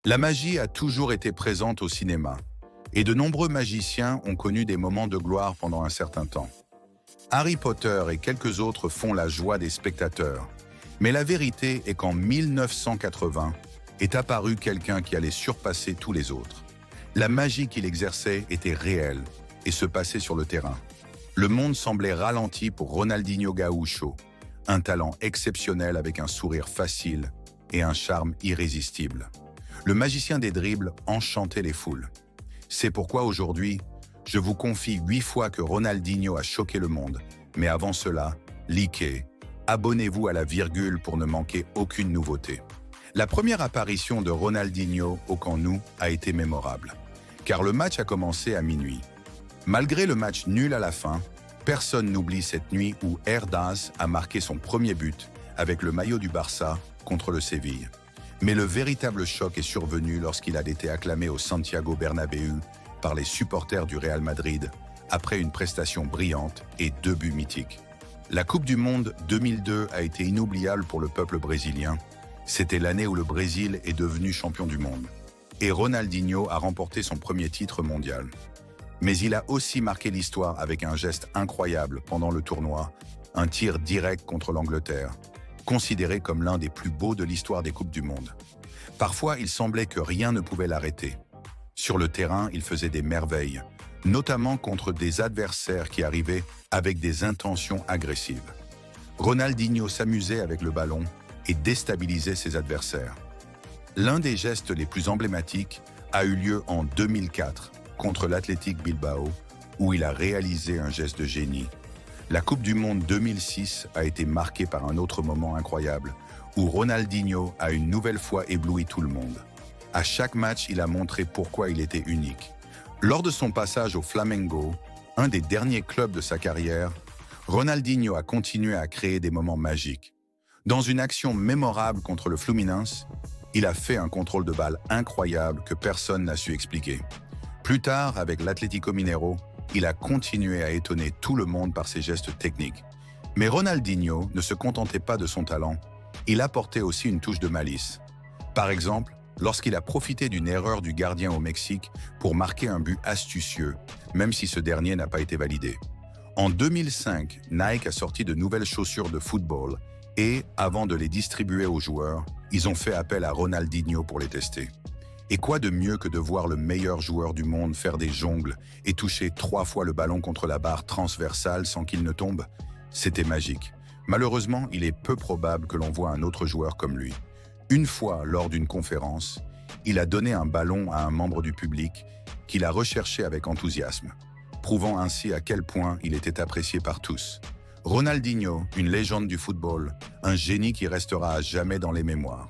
La magie a toujours été présente au cinéma, et de nombreux magiciens ont connu des moments de gloire pendant un certain temps. Harry Potter et quelques autres font la joie des spectateurs, mais la vérité est qu'en 1980 est apparu quelqu'un qui allait surpasser tous les autres. La magie qu'il exerçait était réelle et se passait sur le terrain. Le monde semblait ralenti pour Ronaldinho Gaúcho, un talent exceptionnel avec un sourire facile et un charme irrésistible. Le magicien des dribbles enchantait les foules. C'est pourquoi aujourd'hui, je vous confie 8 fois que Ronaldinho a choqué le monde. Mais avant cela, likez, abonnez-vous à la virgule pour ne manquer aucune nouveauté. La première apparition de Ronaldinho au Camp Nou a été mémorable, car le match a commencé à minuit. Malgré le match nul à la fin, personne n'oublie cette nuit où Herdaz a marqué son premier but avec le maillot du Barça contre le Séville. Mais le véritable choc est survenu lorsqu'il a été acclamé au Santiago Bernabéu par les supporters du Real Madrid après une prestation brillante et 2 buts mythiques. La Coupe du Monde 2002 a été inoubliable pour le peuple brésilien. C'était l'année où le Brésil est devenu champion du monde. Et Ronaldinho a remporté son premier titre mondial. Mais il a aussi marqué l'histoire avec un geste incroyable pendant le tournoi, un tir direct contre l'Angleterre, considéré comme l'un des plus beaux de l'histoire des Coupes du Monde. Parfois, il semblait que rien ne pouvait l'arrêter. Sur le terrain, il faisait des merveilles, notamment contre des adversaires qui arrivaient avec des intentions agressives. Ronaldinho s'amusait avec le ballon et déstabilisait ses adversaires. L'un des gestes les plus emblématiques a eu lieu en 2004 contre l'Athletic Bilbao, où il a réalisé un geste de génie. La Coupe du Monde 2006 a été marquée par un autre moment incroyable, où Ronaldinho a une nouvelle fois ébloui tout le monde. À chaque match, il a montré pourquoi il était unique. Lors de son passage au Flamengo, un des derniers clubs de sa carrière, Ronaldinho a continué à créer des moments magiques. Dans une action mémorable contre le Fluminense, il a fait un contrôle de balle incroyable que personne n'a su expliquer. Plus tard, avec l'Atlético Mineiro, il a continué à étonner tout le monde par ses gestes techniques. Mais Ronaldinho ne se contentait pas de son talent, il apportait aussi une touche de malice. Par exemple, lorsqu'il a profité d'une erreur du gardien au Mexique pour marquer un but astucieux, même si ce dernier n'a pas été validé. En 2005, Nike a sorti de nouvelles chaussures de football et, avant de les distribuer aux joueurs, ils ont fait appel à Ronaldinho pour les tester. Et quoi de mieux que de voir le meilleur joueur du monde faire des jongles et toucher 3 fois le ballon contre la barre transversale sans qu'il ne tombe? C'était magique. Malheureusement, il est peu probable que l'on voit un autre joueur comme lui. Une fois, lors d'une conférence, il a donné un ballon à un membre du public qu'il a recherché avec enthousiasme, prouvant ainsi à quel point il était apprécié par tous. Ronaldinho, une légende du football, un génie qui restera à jamais dans les mémoires.